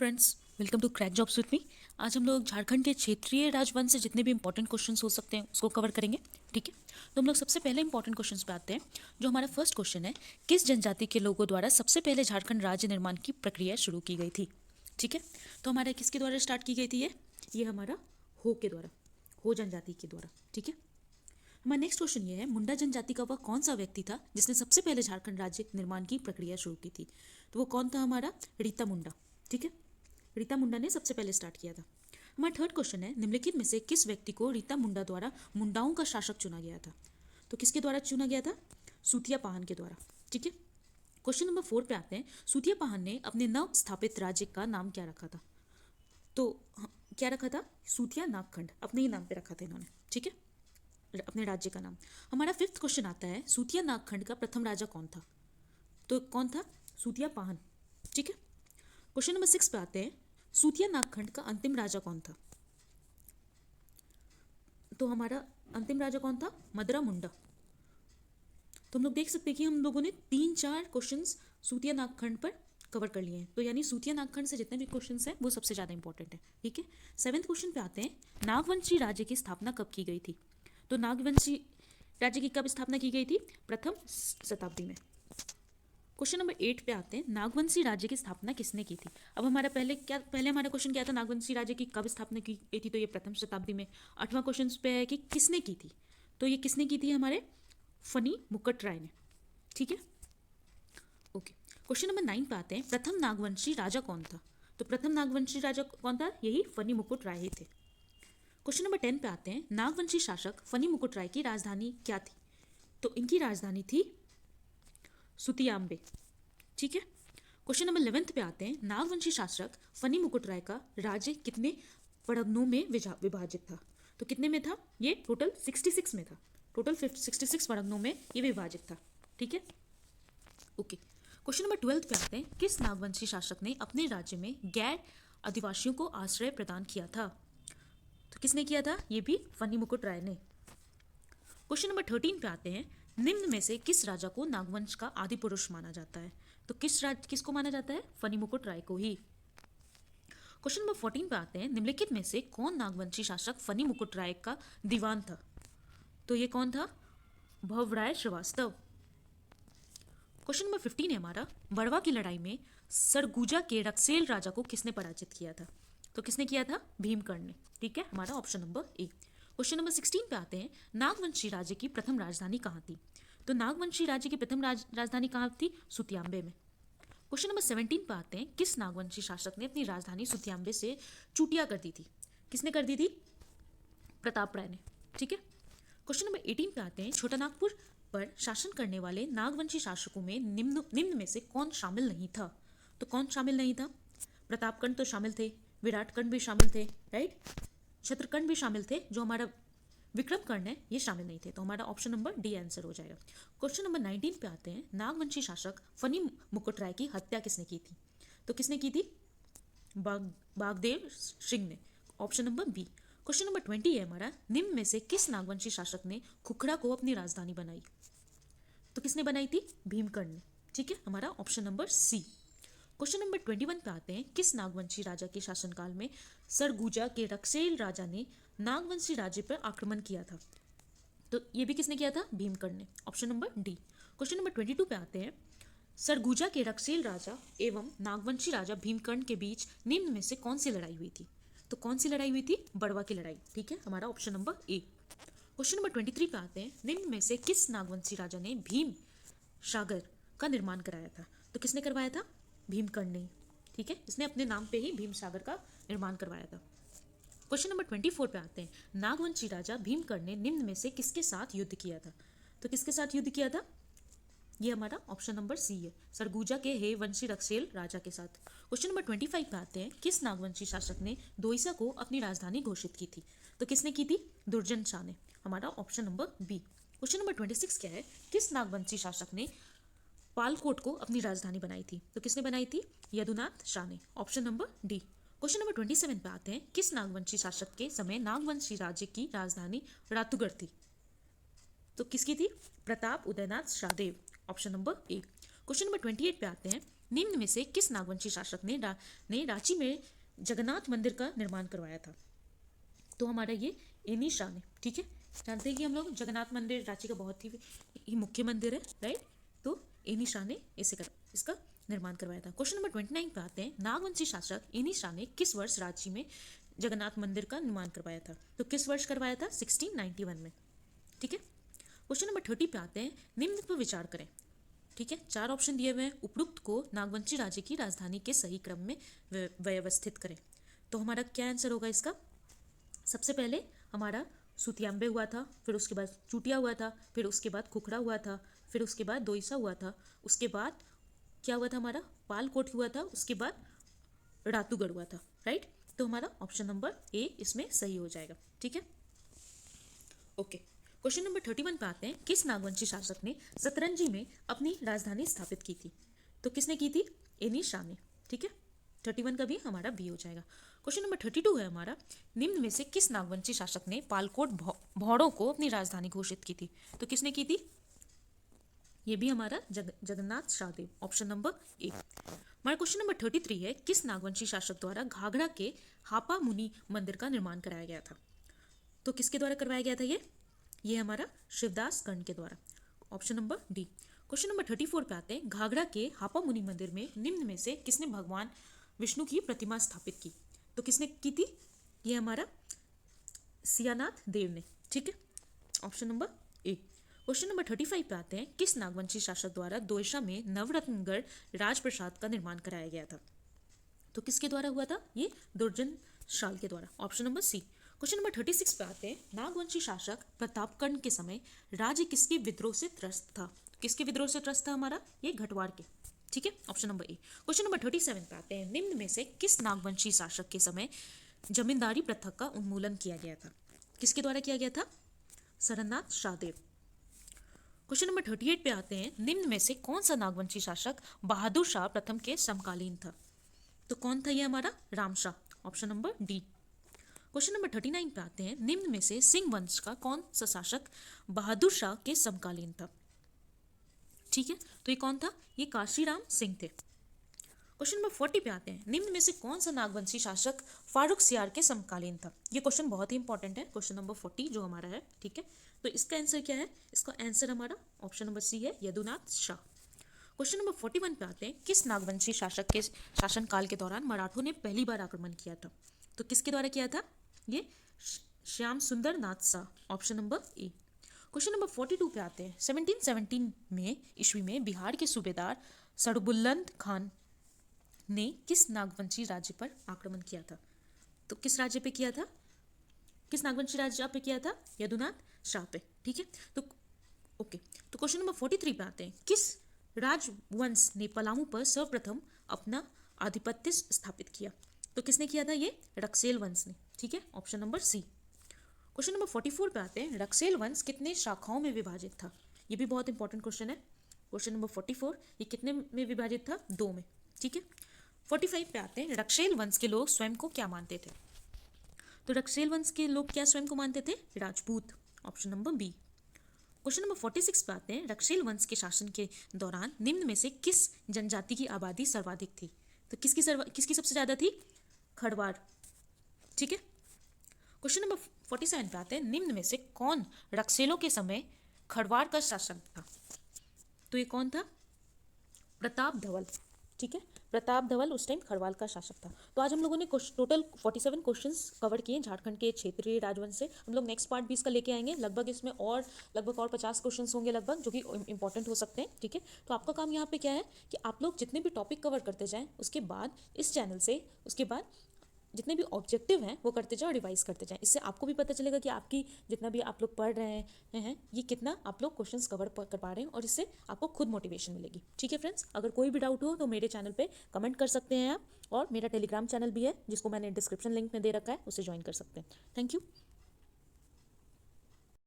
Friends, welcome to crack jobs with me. आज हम लोग झारखंड के क्षेत्रीय राजवंश से जितने भी इंपॉर्टेंट क्वेश्चंस हो सकते हैं उसको कवर करेंगे। ठीक है, तो हम लोग सबसे पहले इंपॉर्टेंट क्वेश्चंस पे आते हैं। जो हमारा फर्स्ट क्वेश्चन है, किस जनजाति के लोगों द्वारा सबसे पहले झारखंड राज्य निर्माण की प्रक्रिया शुरू की गई थी? ठीक है, तो हमारा किसके द्वारा स्टार्ट की गई थी? ये हमारा हो के द्वारा, हो जनजाति के द्वारा। ठीक है, हमारा नेक्स्ट क्वेश्चन ये है, मुंडा जनजाति का वह कौन सा व्यक्ति था जिसने सबसे पहले झारखंड राज्य निर्माण की प्रक्रिया शुरू की थी? तो वो कौन था? हमारा रीता मुंडा। ठीक है, रीता मुंडा ने सबसे पहले स्टार्ट किया था। हमारा थर्ड क्वेश्चन है, निम्नलिखित में से किस व्यक्ति को रीता मुंडा द्वारा मुंडाओं का शासक चुना गया था? तो किसके द्वारा चुना गया था? सूतिया पाहन के द्वारा। ठीक है, क्वेश्चन नंबर 4 पे आते हैं। सूतिया पाहन ने अपने नव स्थापित राज्य का नाम क्या रखा था? तो क्या रखा था? सूतिया नागखंड, अपने ही नाम पे रखा था इन्होंने। ठीक है, अपने राज्य का नाम। हमारा फिफ्थ क्वेश्चन आता है, सूतिया नागखंड का प्रथम राजा कौन था? तो कौन था? सूतिया पाहन। ठीक है, क्वेश्चन नंबर 6 पे आते हैं, सूतिया नागखंड का अंतिम राजा कौन था? तो हमारा अंतिम राजा कौन था? मदरा मुंडा। तो हम लोग देख सकते हैं कि हम लोगों ने 3-4 क्वेश्चंस सूतिया नागखंड पर कवर कर लिए हैं। तो यानी सूतिया नागखंड से जितने भी क्वेश्चंस हैं वो सबसे ज़्यादा इंपॉर्टेंट है। ठीक है, सेवेंथ क्वेश्चन पे आते हैं, नागवंशी राज्य की स्थापना कब की गई थी? तो नागवंशी राज्य की कब स्थापना की गई थी? प्रथम शताब्दी में। क्वेश्चन नंबर 8 पे आते हैं, नागवंशी राज्य की स्थापना किसने की थी? अब हमारा पहले हमारा क्वेश्चन क्या था? नागवंशी राज्य की कब स्थापना की गई थी? तो ये प्रथम शताब्दी में। 8वां क्वेश्चन पे है कि किसने की थी? तो ये किसने की थी? हमारे फनी मुकुट राय ने। ठीक है, ओके। क्वेश्चन नंबर 9 पे आते हैं, प्रथम नागवंशी राजा कौन था? तो प्रथम नागवंशी राजा कौन था? यही फनी मुकुट राय ही थे। क्वेश्चन नंबर 10 पे आते हैं, नागवंशी शासक फनी मुकुट राय की राजधानी क्या थी? तो इनकी राजधानी थी सुतियाम्बे। ठीक है, क्वेश्चन नंबर 11 पे आते हैं, नागवंशी शासक फनी मुकुट राय का राज्य कितने परगनों में विभाजित था? तो कितने में था? ये टोटल 66 में था। टोटल 66 परगनों में ये विभाजित था। ठीक है, ओके। क्वेश्चन नंबर 12 पे आते हैं, किस नागवंशी शासक ने अपने राज्य में गैर आदिवासियों को आश्रय प्रदान किया था? तो किसने किया था? ये भी फनी मुकुट राय ने। क्वेश्चन नंबर 13 पे आते हैं, निम्न में से किस राजा को नागवंश का आदि पुरुष माना जाता है? तो किसको माना जाता है? फनी मुकुट राय को ही। क्वेश्चन नंबर 14 पे आते हैं, निम्नलिखित में से कौन नागवंशी शासक फनी मुकुट राय का दीवान था? तो ये कौन था? भवराय श्रीवास्तव। क्वेश्चन नंबर 15 है हमारा, बड़वा की लड़ाई में सरगुजा के रक्सेल राजा को किसने पराजित किया था? तो किसने किया था? भीमकर्ण ने। ठीक है, हमारा option number A. Question number 16 पे आते हैं, नागवंशी राज्य की प्रथम राजधानी कहाँ थी? तो नागवंशी राज्य की प्रथम राजधानी कहाँ थी? सुतियाम्बे में। क्वेश्चन नंबर 17 पे आते हैं, किस नागवंशी शासक ने अपनी राजधानी सुतियाम्बे से चूटिया कर दी थी? किसने कर दी थी? प्रताप राय ने। ठीक है, क्वेश्चन नंबर 18 पे आते हैं, छोटा नागपुर पर शासन करने वाले नागवंशी शासकों में निम्न में से कौन शामिल नहीं था? तो कौन शामिल नहीं था? प्रतापकर्ण तो शामिल थे, विराटकर्ण भी शामिल थे, राइट, शत्रुकर्ण भी शामिल थे। जो हमारा विक्रमकर्ण है ये शामिल नहीं थे। तो हमारा ऑप्शन नंबर डी आंसर हो जाएगा। क्वेश्चन नंबर 19 पे आते हैं, नागवंशी शासक फनी मुकुट राय की हत्या किसने की थी? तो किसने की थी? बागदेव सिंह ने। Option number B. Question number 20 है हमारा, निम्न में से किस नागवंशी शासक ने खुखड़ा को अपनी राजधानी बनाई? तो किसने बनाई थी? भीमकर्ण ने। ठीक है, हमारा option number C. Question number 21 पे आते हैं, किस नागवंशी राजा के शासनकाल में सरगुजा के रक्सेल राजा ने नागवंशी राज्य पर आक्रमण किया था? तो ये भी किसने किया था? भीमकर्ण ने। Option number D. Question number 22 पे आते हैं, सरगुजा के रक्सेल राजा एवं नागवंशी राजा भीमकर्ण के बीच निम्न में से कौन सी लड़ाई हुई थी? तो कौन सी लड़ाई हुई थी? बड़वा की लड़ाई। ठीक है, हमारा option number A. Question number 23 पे आते हैं, निम्न में से किस नागवंशी राजा ने भीम सागर का निर्माण कराया था? तो किसने करवाया था? भीमकर्ण ने। ठीक है, इसने अपने नाम पे ही भीम सागर का निर्माण करवाया था। क्वेश्चन नंबर 24 पे आते हैं, नागवंशी राजा भीमकर्ण ने निम्न में से किसके साथ युद्ध किया था? तो किसके साथ युद्ध किया था? ये हमारा ऑप्शन नंबर सी है, सरगुजा के हे वंशी रक्सेल राजा के साथ। क्वेश्चन नंबर 25 पे आते हैं, किस नागवंशी शासक ने दोईसा को अपनी राजधानी घोषित की थी? तो किसने की थी? दुर्जन शाह ने। हमारा option number B. Question number 26 क्या है, किस नागवंशी शासक ने पालकोट को अपनी राजधानी बनाई थी? तो किसने बनाई थी? यदुनाथ शाह ने। Option number D. Question number 27 पे आते हैं, किस नागवंशी शासक के समय नागवंशी राज्य की राजधानी रातुगढ़ थी? तो किसकी थी? Pratap Udaynath Shahdeo. Option number A. Question number 28 पे आते हैं, निम्न में से किस नागवंशी शासक ने रांची में जगन्नाथ मंदिर का निर्माण करवाया था? तो हमारा ये एनी शाह ने, ठीक है। जानते हैं कि हम लोग जगन्नाथ मंदिर रांची का बहुत ही मुख्य मंदिर है, राइट। तो एनी शाह ने इसका निर्माण करवाया था। क्वेश्चन नंबर 29 पे आते हैं। नागवंशी शासक एनी शाह ने किस वर्ष रांची में जगन्नाथ मंदिर का निर्माण करवाया था? तो किस वर्ष करवाया था? 1691 में, ठीक है। क्वेश्चन नंबर 30 पे आते हैं। निम्न पर विचार करें, ठीक है। 4 ऑप्शन दिए हुए हैं। उपरोक्त को नागवंशी राज्य की राजधानी के सही क्रम में व्यवस्थित करें। तो हमारा क्या आंसर होगा इसका? सबसे पहले हमारा सुतियांबे हुआ था, फिर उसके बाद चूटिया हुआ था, फिर उसके बाद खुखड़ा हुआ था, फिर उसके बाद दोईसा हुआ था, उसके बाद क्या हुआ था? हमारा पालकोट हुआ था, उसके बाद रातूगढ़ हुआ था, राइट। तो हमारा ऑप्शन नंबर ए इसमें सही हो जाएगा, ठीक है। ओके, क्वेश्चन नंबर 31 पे आते हैं। किस नागवंशी शासक ने सतरंजी में अपनी राजधानी स्थापित की थी? तो किसने की थी? एनी शाह ने, ठीक है। 31 का भी हमारा बी हो जाएगा। क्वेश्चन नंबर 32 है हमारा। निम्न में से किस नागवंशी शासक ने पालकोट भौड़ों को अपनी राजधानी घोषित की थी? तो किसने की थी? ये भी हमारा Jagannath Shahdeo, option number A. हमारा क्वेश्चन नंबर 33 है। किस नागवंशी शासक द्वारा घाघरा के हापा मुनि मंदिर का निर्माण कराया गया था? तो किसके द्वारा करवाया गया था? ये हमारा शिवदास कर्ण के द्वारा, option number D. Question number 34 पे आते हैं। घाघरा के हापा मुनि मंदिर में निम्न में से किसने भगवान विष्णु की प्रतिमा स्थापित की? तो किसने की थी? ये हमारा सियानाथ देव ने, ठीक है, option number A. Question number 35 पे आते हैं। किस नागवंशी शासक द्वारा दोयशा में नवरत्नगढ़ राजप्रसाद का निर्माण कराया गया था? तो किसके द्वारा हुआ था? ये दुर्जन शाल के द्वारा, option number C. Question number 36 पे आते हैं। नागवंशी शासक प्रतापकर्ण के समय राज्य किसके विद्रोह से त्रस्त था? किसके विद्रोह से त्रस्त था? हमारा ये घटवार के, ठीक है, option number A. Question number 37 पे आते हैं। निम्न में से किस नागवंशी शासक के समय जमींदारी प्रथा का उन्मूलन किया गया था? किसके द्वारा किया गया था? सरनाथ शाहदेव। क्वेश्चन नंबर 38 पे आते हैं। निम्न में से कौन सा नागवंशी शासक बहादुर शाह प्रथम के समकालीन था? तो कौन था? ये हमारा Ramshah, option number D. Question number 39 पे आते हैं। निम्न में से सिंह वंश का कौन सा शासक बहादुर शाह के समकालीन था? ठीक है, तो ये कौन था? ये काशीराम सिंह थे। क्वेश्चन नंबर 40 पे आते हैं। निम्न में से कौन सा नागवंशी शासक फारूक सियार के समकालीन था? ये क्वेश्चन बहुत ही इंपॉर्टेंट है, क्वेश्चन नंबर 40 जो हमारा है, ठीक है। तो इसका आंसर क्या है? इसका आंसर हमारा ऑप्शन नंबर सी है, यदुनाथ शाह। क्वेश्चन नंबर 41 पे आते हैं। किस नागवंशी शासक के शासनकाल के दौरान मराठों ने पहली बार आक्रमण किया था? तो किसके द्वारा किया था? ये Shyam Sundar Nath Shah, option number A. Question number 42 पे आते हैं। 1717 में ईस्वी में बिहार के सूबेदार सड़बुल्लंद खान ने किस नागवंशी राज्य पर आक्रमण किया था? तो किस राज्य पे किया था? किस नागवंशी राज्य पे किया था? यदुनाथ शाह पे, ठीक है। तो ओके, तो क्वेश्चन नंबर 43 पे आते हैं। किस राजवंश ने पलामू पर सर्वप्रथम अपना आधिपत्य स्थापित किया? तो किसने किया था? ये रक्सेल वंश ने, ठीक है, option number C. Question number 44 पे आते हैं। रक्सेल वंश कितने शाखाओं में विभाजित था? ये भी बहुत इंपॉर्टेंट क्वेश्चन है। क्वेश्चन नंबर 44, ये कितने में विभाजित था? 2 में, ठीक है। 45 पे आते हैं। रक्सेल वंश के लोग स्वयं को क्या मानते थे? तो रक्सेल वंश के लोग क्या स्वयं को मानते थे? Rajput, option number B. Question number 46 पे आते हैं। रक्सेल वंश के शासन के दौरान निम्न में से किस जनजाति की आबादी सर्वाधिक थी? तो किसकी सबसे ज्यादा थी? खड़वार, ठीक है। क्वेश्चन नंबर 47 पे आते हैं। निम्न में से कौन रक्सेलों के समय खड़वार का शासक था? तो ये कौन था? प्रताप धवल, ठीक है, प्रताप धवल उस टाइम खड़वाल का शासक था। तो आज हम लोगों ने टोटल 47 क्वेश्चंस कवर किए झारखंड के क्षेत्रीय राजवंश से। हम लोग नेक्स्ट पार्ट भी इसका लेके आएंगे। लगभग इसमें और 50 क्वेश्चंस होंगे लगभग, जो कि इंपॉर्टेंट हो सकते हैं, ठीक है। तो आपका काम यहाँ पे क्या है कि आप लोग जितने भी टॉपिक कवर करते जाएं, उसके बाद इस चैनल से उसके बाद जितने भी ऑब्जेक्टिव हैं वो करते जाओ, रिवाइज करते जाएं। इससे आपको भी पता चलेगा कि आपकी जितना भी आप लोग पढ़ रहे हैं ये कितना आप लोग क्वेश्चंस कवर कर पा रहे हैं, और इससे आपको खुद मोटिवेशन मिलेगी, ठीक है फ्रेंड्स। अगर कोई भी डाउट हो तो मेरे चैनल पे कमेंट कर सकते हैं आप, और मेरा टेलीग्राम चैनल भी है जिसको मैंने डिस्क्रिप्शन लिंक में दे रखा है, उसे ज्वाइन कर सकते हैं। Thank you.